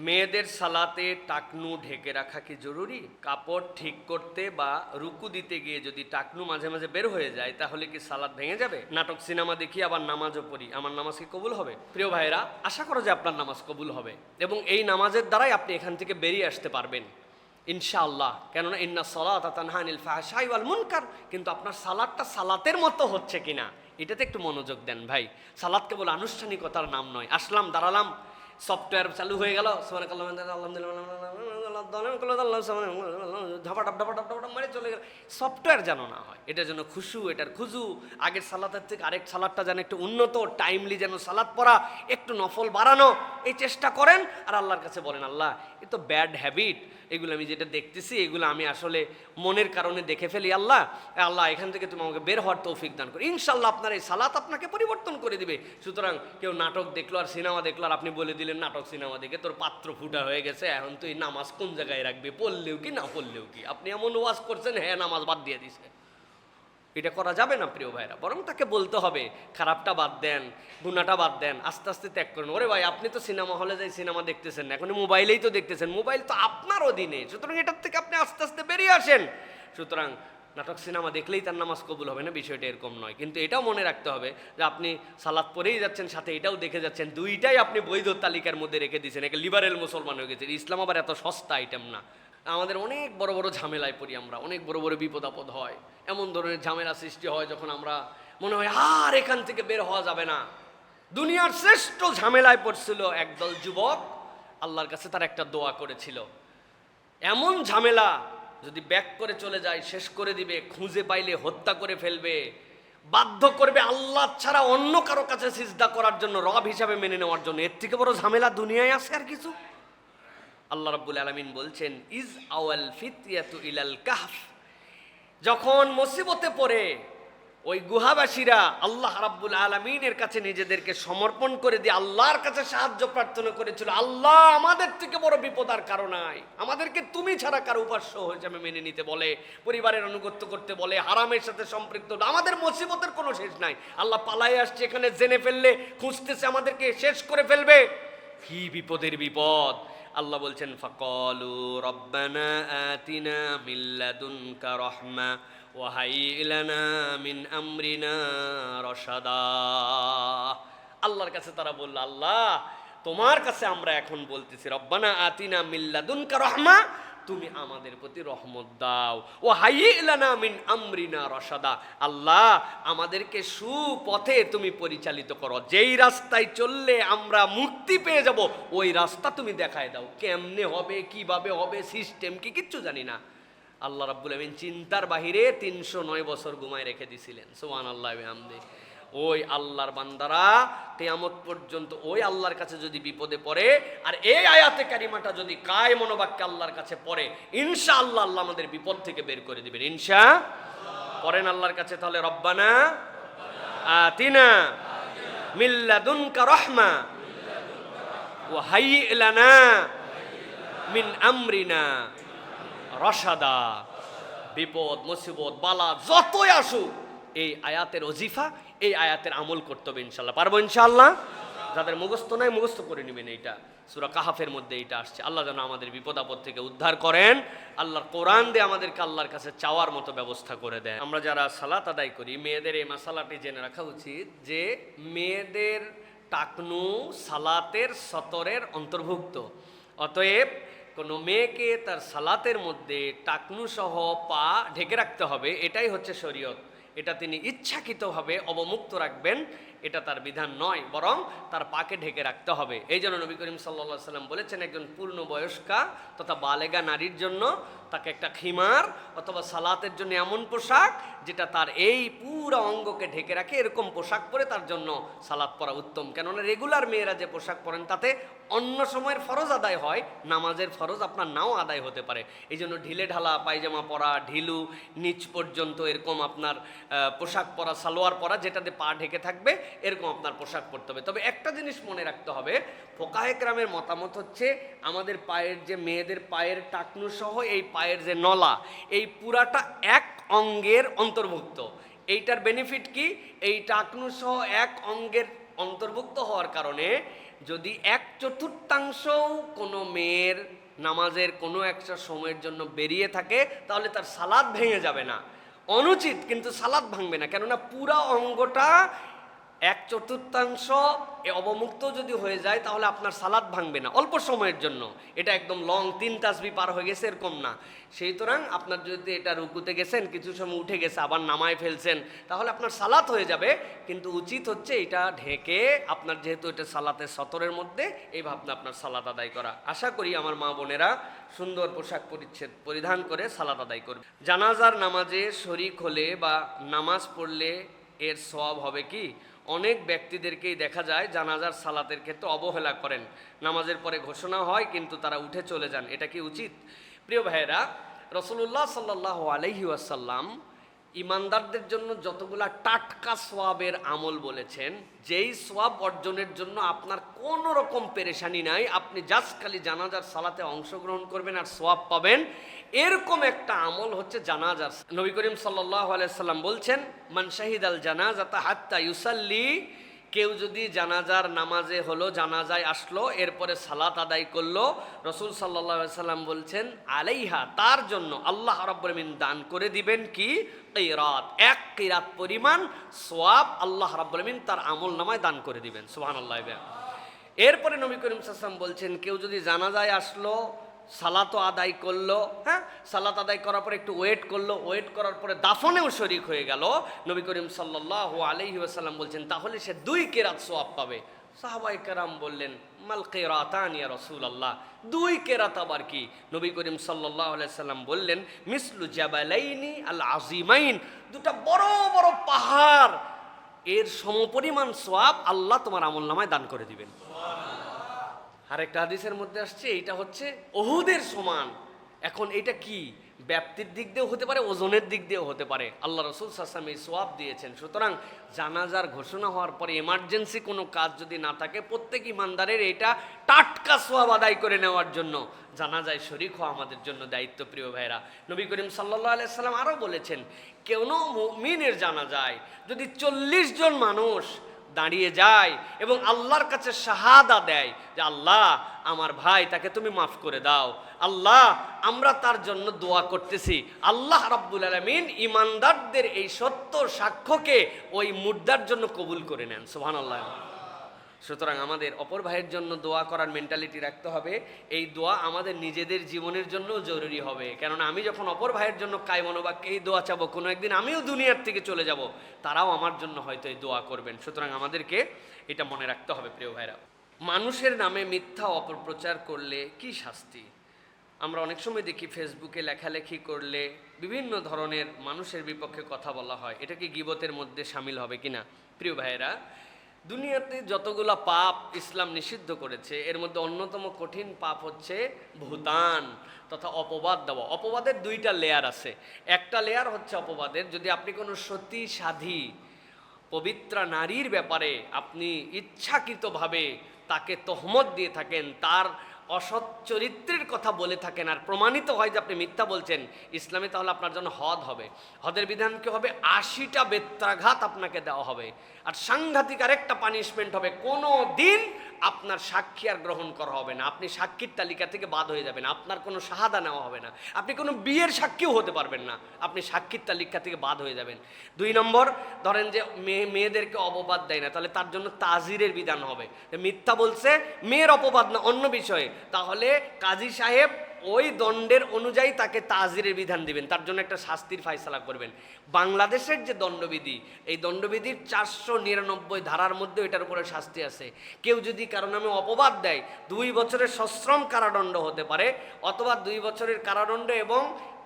মেয়েদের সালাতে টাকনু ঢেকে রাখা কি জরুরি? কাপড় ঠিক করতে বা রুকু দিতে গিয়ে যদি টাকনু মাঝে মাঝে বের হয়ে যায় তাহলে কি সালাত ভেঙে যাবে? নাটক সিনেমা দেখি আবার নামাজও পড়ি, আমার নামাজ কি কবুল হবে? প্রিয় ভাইরা, আশা করো যে আপনার নামাজ কবুল হবে এবং এই নামাজের দ্বারাই আপনি এখান থেকে বেরিয়ে আসতে পারবেন ইনশাআল্লাহ। কেননা ইন্না সালাতা তানহা আনিল ফাহশাই ওয়াল মুনকার। কিন্তু আপনার সালাতটা সালাতের মতো হচ্ছে কিনা এটাতে একটু মনোযোগ দেন ভাই। সালাত কেবল আনুষ্ঠানিকতার নাম নয়। আসলাম, দাঁড়ালাম, সফটওয়্যার চালু হয়ে গেল, মানে চলে গেল, সফটওয়্যার যেন না হয়। এটা যেন খুশু, এটার খুজু, আগের সালাতের থেকে আরেক সালাদটা যেন একটু উন্নত, টাইমলি যেন সালাদ পড়া, একটু নফল বাড়ানো, এই চেষ্টা করেন। আর আল্লাহর কাছে বলেন, আল্লাহ এ তো ব্যাড হ্যাবিট, এগুলো আমি যেটা দেখতেছি এগুলো আমি আসলে মনের কারণে দেখে ফেলি। আল্লাহ আল্লাহ এখান থেকে তুমি আমাকে বের হওয়ার তৌফিক দান করো। ইনশাল্লাহ আপনার এই সালাত আপনাকে পরিবর্তন করে দিবে। সুতরাং কেউ নাটক দেখলো আর সিনেমা দেখলো আর আপনি বলে দিলেন নাটক সিনেমা দেখে তোর পাত্র ফুটা হয়ে গেছে, এখন তুই নামাজ কোন জায়গায় রাখবি, পড়লেও কি না পড়লেও কি? আপনি এমন ওয়াজ করছেন, হ্যাঁ নামাজ বাদ দিয়ে দিছে। এটা করা যাবে না প্রিয় ভাইরা। বরং তাকে বলতে হবে খারাপটা বাদ দেন, গুনাহটা বাদ দেন, আস্তে আস্তে ত্যাগ করেন। ওরে ভাই, আপনি তো সিনেমা হলে যাই সিনেমা দেখতেছেন না, এখন মোবাইলেই তো দেখতেছেন, মোবাইল তো আপনার অধীনে। সুতরাং এটার থেকে আপনি আস্তে আস্তে বেরিয়ে আসেন। সুতরাং নাটক সিনেমা দেখলেই তার নামাজ কবুল হবে না, বিষয়টা এরকম নয়। কিন্তু এটাও মনে রাখতে হবে যে আপনি সালাত পড়েই যাচ্ছেন, সাথে এটাও দেখে যাচ্ছেন, দুইটাই আপনি বৈধ তালিকার মধ্যে রেখে দিয়েছেন। একে লিবারেল মুসলমান হয়ে গেছে। ইসলাম আবার এত সস্তা আইটেম না। আমাদের অনেক বড় বড় ঝামেলায় পড়ি আমরা, অনেক বড় বড় বিপদ আপদ হয়, এমন ধরনের ঝামেলা সৃষ্টি হয় যখন আমরা মনে হয় আর এখান থেকে বের হওয়া যাবে না। দুনিয়ার শ্রেষ্ঠ ঝামেলায় পড়ছিল একদল যুবক, আল্লাহর কাছে তার একটা দোয়া করেছিল। এমন ঝামেলা যদি ব্যাক করে চলে যায় শেষ করে দিবে, খুঁজে পাইলে হত্যা করে ফেলবে, বাধ্য করবে আল্লাহ ছাড়া অন্য কারো কাছে সিজদা করার জন্য, রব হিসাবে মেনে নেওয়ার জন্য। এর থেকে বড় ঝামেলা দুনিয়ায় আছে আর কিছু? আল্লাহ রাব্বুল আলামিন বলছেন, ইজ আওয়াল ফিতিয়াতু ইলাল কাহফ। যখন মুসিবতে পড়ে ওই গুহাবাসীরা আল্লাহ রাব্বুল আলামিনের কাছে নিজেদেরকে সমর্পণ করে দিয়ে আল্লাহর কাছে সাহায্য প্রার্থনা করেছিল, আল্লাহ আমাদের থেকে বড় বিপদ আর কারো নাই, আমাদেরকে তুমি ছাড়া কারো উপাস্য হিসেবে মেনে নিতে বলে, পরিবারের আনুগত্য করতে বলে, হারামের সাথে সম্পৃক্ত, আমাদের মুসিবতের কোনো শেষ নাই। আল্লাহ পালাই আসছে, এখানে জেনে ফেললে খুঁজতেছে আমাদেরকে শেষ করে ফেলবে। কি বিপদের বিপদ! আল্লাহ বলছেন, ফাকালু রব্বানা আতিনা মিন লাদুনকা রাহমা ওয়া হাইয়্ লানা মিন আমরিনা রাশাদা। আল্লাহর কাছে তারা বলল, আল্লাহ তোমার কাছে আমরা এখন বলতেছি, রব্বানা আতিনা মিন লাদুনকা রাহমা, তুমি আমাদের প্রতি রহমত দাও, ও হাইয়্ লানা মিন আমরিনা রাশাদা, আল্লাহ আমাদেরকে সুপথে তুমি পরিচালিত করো, যেই রাস্তায় চললে আমরা মুক্তি পেয়ে যাব ওই রাস্তা তুমি দেখায় দাও। কেমনে হবে, কিভাবে হবে, সিস্টেম কি, কিচ্ছু জানি না। আল্লাহ রাব্বুল আমিন চিন্তার বাহিরে 309 বছর ঘুমায় রেখে দিছিলেন। সুবহানাল্লাহি ওয়া বিহামদিহি। ওই আল্লাহর বান্দারা কিয়ামত পর্যন্ত ওই আল্লাহর কাছে যদি বিপদে পড়ে আর এই আয়াতে কারিমাটা যদি কায় মনোবাক্যে আল্লাহর কাছে পড়ে, ইনশাআল্লাহ আল্লাহ আমাদের বিপদ থেকে বের করে দিবেন ইনশাআল্লাহ। পড়েন আল্লাহর কাছে তাহলে, রব্বানা আতিনা মিন লাদুনকা রাহমা ওয়া হাইয়্ লানা মিন আমরিনা রাশাদা। বিপদ মুসিবত বালা যতই আসুক এই আয়াতের ওজিফা, এই আয়াতের আমল করতে হবে ইনশাল্লাহ। পারবো ইনশাআল্লাহ? যাদের মুখস্থ নাই মুখস্থ করে নেবেন। এইটা সূরা কাহাফের মধ্যে এইটা আসছে। আল্লাহ যেন আমাদের বিপদ আপদ থেকে উদ্ধার করেন, আল্লাহর কোরআন দিয়ে আমাদেরকে আল্লাহর কাছে চাওয়ার মতো ব্যবস্থা করে দেন। আমরা যারা সালাত আদায় করি, মেয়েদের এই মাসালাটি জেনে রাখা উচিত যে মেয়েদের টাকনু সালাতের সতরের অন্তর্ভুক্ত। অতএব কোনো মেয়েকে তার সালাতের মধ্যে টাকনু সহ পা ঢেকে রাখতে হবে, এটাই হচ্ছে শরীয়ত। এটা তিনি ইচ্ছাকৃতভাবে অবমুক্ত রাখবেন, এটা তার বিধান নয়, বরং তার পাকে ঢেকে রাখতে হবে। এই জন্য নবী করিম সাল্লাল্লাহু আলাইহি সাল্লাম বলেছেন, একজন পূর্ণবয়স্কা তথা বালেগা নারীর জন্য তাকে একটা খিমার অথবা সালাতের জন্য এমন পোশাক যেটা তার এই পুরো অঙ্গকে ঢেকে রাখে, এরকম পোশাক পরে তার জন্য সালাত পরা উত্তম। কেননা রেগুলার মেয়েরা যে পোশাক পরেন তাতে অন্য সময়ের ফরজ আদায় হয়, নামাজের ফরজ আপনার নাও আদায় হতে পারে। এই জন্য ঢিলে ঢালা পায়জামা পরা, ঢিলু নিচ পর্যন্ত এরকম আপনার পোশাক পরা, সালোয়ার পরা যেটাতে পা ঢেকে থাকবে, এরকম আপনার পোশাক পরতে হবে। তবে একটা জিনিস মনে রাখতে হবে, ফুকাহে কেরামের মতামত হচ্ছে আমাদের পায়ের যে মেয়েদের পায়ের টাকনু সহ এই পায়ের যে নলা, এই পুরাটা এক অঙ্গের অন্তর্ভুক্ত। এইটার বেনিফিট কি, এই টাকনু সহ এক অঙ্গের অন্তর্ভুক্ত হওয়ার কারণে যদি 1/4 কোনো মেয়ের নামাজের কোনো একটা সময়ের জন্য বেরিয়ে থাকে তাহলে তার সালাত ভেঙে যাবে না, অনুচিত কিন্তু সালাত ভাঙবে না, কেননা পুরা অঙ্গটা 1/4 অবমুক্ত যদি হয়ে যায় তাহলে আপনার সালাত ভাঙবে না অল্প সময়ের জন্য। এটা একদম লং 3 তাসবিহ পার হয়ে গেছে এরকম না। সেই সুতরাং আপনার যদি এটা রুকুতে গেছেন, কিছু সময় উঠে গেছে, আবার নামায় ফেলছেন, তাহলে আপনার সালাত হয়ে যাবে, কিন্তু উচিত হচ্ছে এটা ঢেকে আপনার, যেহেতু এটা সালাতের সতরের মধ্যে, এই ভাবনা আপনার সালাত আদায় করা। আশা করি আমার মা বোনেরা সুন্দর পোশাক পরিচ্ছদ পরিধান করে সালাত আদায় করবে। জানাজার নামাজে শরীক হলে বা নামাজ পড়লে এর সওয়াব হবে কি? অনেক ব্যক্তিদেরকেই দেখা যায় জানাজার সালাতের ক্ষেত্রে অবহেলা করেন, নামাজের পরে ঘোষণা হয় কিন্তু তারা উঠে চলে যান, এটা কি উচিত? প্রিয় ভাইয়েরা, রাসূলুল্লাহ সাল্লাল্লাহু আলাইহি ওয়াসাল্লাম ইমানদারদের জন্য যতগুলা টাটকা সোয়াবের আমল বলেছেন, যেই সোয়াব অর্জনের জন্য আপনার কোনো রকম পেরেশানি নাই, আপনি জাস্ট খালি জানাজার সালাতে অংশগ্রহণ করবেন আর সোয়াব পাবেন, এরকম একটা আমল হচ্ছে জানাজার। নবী করিম সাল্লাল্লাহু আলাইহি সাল্লাম বলছেন, মান শাহিদাল জানাজাতা হাত্তা ইউসাল্লি, কেউ যদি জানাজার নামাজে হলো, জানাজায় আসলো, এরপরে সালাত আদায় করলো, রসুল সাল্লাল্লাহু আলাইহি সাল্লাম বলছেন আলাইহা, তার জন্য আল্লাহ রাব্বুল আলামিন দান করে দিবেন কি? কিরাত, 1 কিরাত পরিমাণ সওয়াব আল্লাহ রাব্বুল আলামিন তার আমল নামায় দান করে দিবেন। সুবহানাল্লাহ। এরপরে নবী করিম সাল্লাল্লাহু আলাইহি ওয়াসাল্লাম বলছেন, কেউ যদি জানাজায় আসলো, সালাতও আদায় করলো, হ্যাঁ, সালাত আদায় করার পরে একটু ওয়েট করলো, ওয়েট করার পরে দাফনেও শরীক হয়ে গেল, নবী করিম সাল্লাল্লাহু আলাইহি ওয়াসাল্লাম বলছেন তাহলে সে 2 কিরাত সওয়াব পাবে। সাহাবায়ে কেরাম বললেন, মাল কিরাতান ইয়া রাসূলুল্লাহ, 2 কিরাত আবার কি? নবী করিম সাল্লাল্লাহু আলাইহি ওয়াসাল্লাম বললেন, মিসলু জাবালাইনি আল আযীমাইন, 2টা বড় বড় পাহাড় এর সমপরিমাণ সওয়াব আল্লাহ তোমার আমলনামায় দান করে দিবেন। আরেকটা হাদিসের মধ্যে আসছে এইটা হচ্ছে উহুদের সমান। এখন এটা কি? ব্যাপ্তির দিক দিয়েও হতে পারে, ওজনের দিক দিয়েও হতে পারে। আল্লাহ রাসূল সাল্লাল্লাহু আলাইহি ওয়াসাল্লাম এই সওয়াব দিয়েছেন। সুতরাং জানাজার ঘোষণা হওয়ার পরে এমার্জেন্সি কোনো কাজ যদি না থাকে, প্রত্যেক ইমানদারের এটা টাটকা সওয়াব আদায় করে নেওয়ার জন্য জানাজায় শরীক হওয়া আমাদের জন্য দায়িত্ব। প্রিয় ভাইরা, নবী করিম সাল্লাল্লাহু আলাইহি ওয়াসাল্লাম আরও বলেছেন, কোনো মুমিনের জানাজায় যদি 40 জন মানুষ দাঁড়িয়ে যায় এবং আল্লাহর কাছে শাহাদা দেয় যে আল্লাহ আমার ভাই, তাকে তুমি মাফ করে দাও, আল্লাহ আমরা তার জন্য দোয়া করতেছি, আল্লাহ রাব্বুল আলামিন ইমানদারদের এই সত্য সাক্ষ্যকে ওই মুর্দার জন্য কবুল করে নেন। সুবহানাল্লাহ। সুতরাং আমাদের অপর ভাইয়ের জন্য দোয়া করার মেন্টালিটি রাখতে হবে। এই দোয়া আমাদের নিজেদের জীবনের জন্য জরুরি হবে, কেননা আমি যখন অপর ভাইয়ের জন্য কায় মনোবাক্যে এই দোয়া চাবো, কোনো একদিন আমিও দুনিয়ার থেকে চলে যাব, তারাও আমার জন্য হয়তো এই দোয়া করবেন। সুতরাং আমাদেরকে এটা মনে রাখতে হবে। প্রিয় ভাইরা, মানুষের নামে মিথ্যা অপপ্রচার করলে কি শাস্তি? আমরা অনেক সময় দেখি ফেসবুকে লেখালেখি করলে বিভিন্ন ধরনের মানুষের বিপক্ষে কথা বলা হয়, এটা কি গীবতের মধ্যে শামিল হবে কিনা? প্রিয় ভাইয়েরা, দুনিয়াতে যতগুলা পাপ ইসলাম নিষিদ্ধ করেছে, এর মধ্যে অন্যতম কঠিন পাপ হচ্ছে ভুতান তথা অপবাদ দেওয়া। অপবাদের 2টা লেয়ার আছে। একটা লেয়ার হচ্ছে অপবাদের, যদি আপনি কোনো সতী সাধী পবিত্রা নারীর ব্যাপারে আপনি ইচ্ছাকৃতভাবে তাকে তহমত দিয়ে থাকেন, তার অসৎ চরিত্রের কথা বলে থাকেন, আর প্রমাণিত হয় যে আপনি মিথ্যা বলছেন, ইসলামে তাহলে আপনার জন্য হদ হবে। হদের বিধান কি হবে? 80টা বেত্রাঘাত আপনাকে দেওয়া হবে, আর সাংঘাতিক আরেকটা পানিশমেন্ট হবে, কোনো দিন আপনার সাক্ষী আর গ্রহণ করা হবে না, আপনি সাক্ষীর তালিকা থেকে বাদ হয়ে যাবেন, আপনার কোনো শাহাদা নেওয়া হবে না, আপনি কোনো বিয়ের সাক্ষীও হতে পারবেন না, আপনি সাক্ষীর তালিকা থেকে বাদ হয়ে যাবেন। 2 নম্বর, ধরেন যে মেয়েদেরকে অপবাদ দেয় না, তাহলে তার জন্য তাজিরের বিধান হবে। মিথ্যা বলছে, মেয়ের অপবাদ না, অন্য বিষয়ে, তাহলে কাজী সাহেব ওই দণ্ডের অনুযায়ী তাকে তাজিরের বিধান দিবেন, তার জন্য একটা শাস্তির ফায়সালা করবেন। বাংলাদেশের যে দণ্ডবিধি, এই দণ্ডবিধির 499 ধারার মধ্যে এটার উপরে শাস্তি আছে। কেউ যদি কারো নামে অপবাদ দেয়, 2 বছরের সশ্রম কারাদণ্ড হতে পারে, অথবা 2 বছরের কারাদণ্ড এবং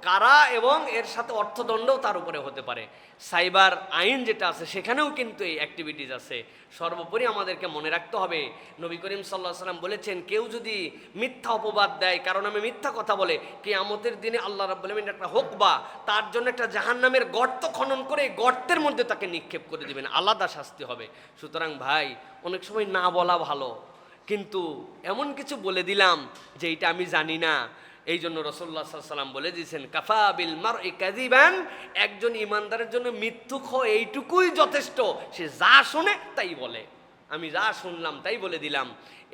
কারা এবং এর সাথে অর্থদণ্ডও তার উপরে হতে পারে। সাইবার আইন যেটা আছে সেখানেও কিন্তু এই অ্যাক্টিভিটিস আছে। সর্বোপরি আমাদেরকে মনে রাখতে হবে, নবী করিম সাল্লাল্লাহু আলাইহি ওয়াসাল্লাম বলেছেন, কেউ যদি মিথ্যা অপবাদ দেয়, কারণ আমি মিথ্যা কথা বলে, কিয়ামতের দিনে আল্লাহ রাব্বুল আলামিন একটা হুকবা, তার জন্য একটা জাহান্নামের গর্ত খনন করে এই গর্তের মধ্যে তাকে নিক্ষেপ করে দিবেন, আলাদা শাস্তি হবে। সুতরাং ভাই, অনেক সময় না বলা ভালো, কিন্তু এমন কিছু বলে দিলাম যে এটা আমি জানি না, এই জন্য রাসূলুল্লাহ সাল্লাল্লাহু আলাইহি ওয়াসাল্লাম বলে দিয়েছেন, কাফা বিল মারই কাযিবান, একজন ইমানদারের জন্য মিথ্যুক এইটুকুই যথেষ্ট, সে যা শোনে তাই বলে। আমি যা শুনলাম তাই বলে দিলাম।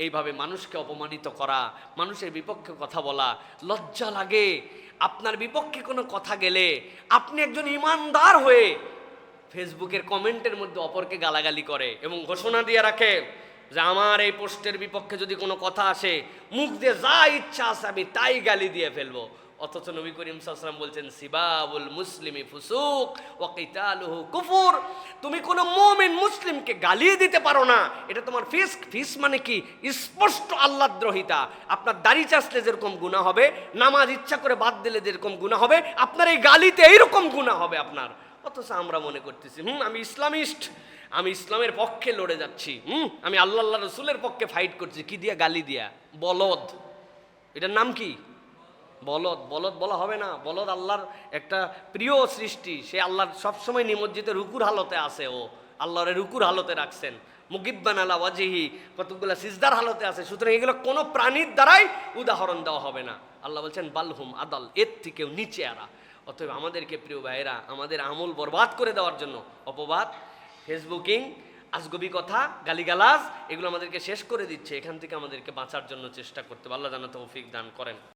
এইভাবে মানুষকে অপমানিত করা, মানুষের বিপক্ষে কথা বলা, লজ্জা লাগে। আপনার বিপক্ষে কোনো কথা গেলে আপনি একজন ইমানদার হয়ে ফেসবুকের কমেন্টের মধ্যে অপরকে গালাগালি করে এবং ঘোষণা দিয়ে রাখে যে আমার এই পোস্টের বিপক্ষে যদি কোনো কথা আসে, মুখ দিয়ে যা ইচ্ছা আছে আমি তাই গালি দিয়ে ফেলবো। অথচ নবী করিম সাল্লাল্লাহু আলাইহি ওয়াসাল্লাম বলছেন সিবাবুল মুসলিমি ফুসুক ওয়া কিতালুহু কুফর। তুমি কোনো মুমিন মুসলিমকে গালি দিতে পারো না, এটা তোমার ফিস্ক। ফিস মানে কি? স্পষ্ট আল্লাহদ্রোহিতা। আপনার দাড়ি চাচলে যেরকম গুনাহ হবে, নামাজ ইচ্ছা করে বাদ দিলে যেরকম গুনাহ হবে, আপনার এই গালিতে এইরকম গুনাহ হবে আপনার। অথচ আমরা মনে করতেছি আমি ইসলামিস্ট, আমি ইসলামের পক্ষে লড়ে যাচ্ছি, আমি আল্লাহ রসুলের পক্ষে ফাইট করছি। কি দিয়া? গালি দিয়া। বলদ, এটার নাম কি? বলদ। বলদ বলা হবে না। বলদ আল্লাহর একটা প্রিয় সৃষ্টি, সে আল্লাহর সবসময় নিমজ্জিত রুকুর হালতে আছে। ও আল্লাহরে রুকুর হালতে রাখছেন, মুগিব্বান আলা ওয়াজহি, কতগুলা সিজদার হালতে আছে। সুতরাং এগুলো কোনো প্রাণীর দ্বারাই উদাহরণ দেওয়া হবে না। আল্লাহ বলছেন বালহুম আদাল, এর থেকেও নিচে আরা। অতএব আমাদেরকে প্রিয় ভাইয়েরা, আমাদের আমল বরবাদ করে দেওয়ার জন্য অপবাদ, ফেসবুকিং, আজগবি কথা, গালিগালাজ, এগুলো আমাদেরকে শেষ করে দিচ্ছে। এখান থেকে আমাদেরকে বাঁচার জন্য চেষ্টা করতে হবে। আল্লাহ যেন তৌফিক দান করেন।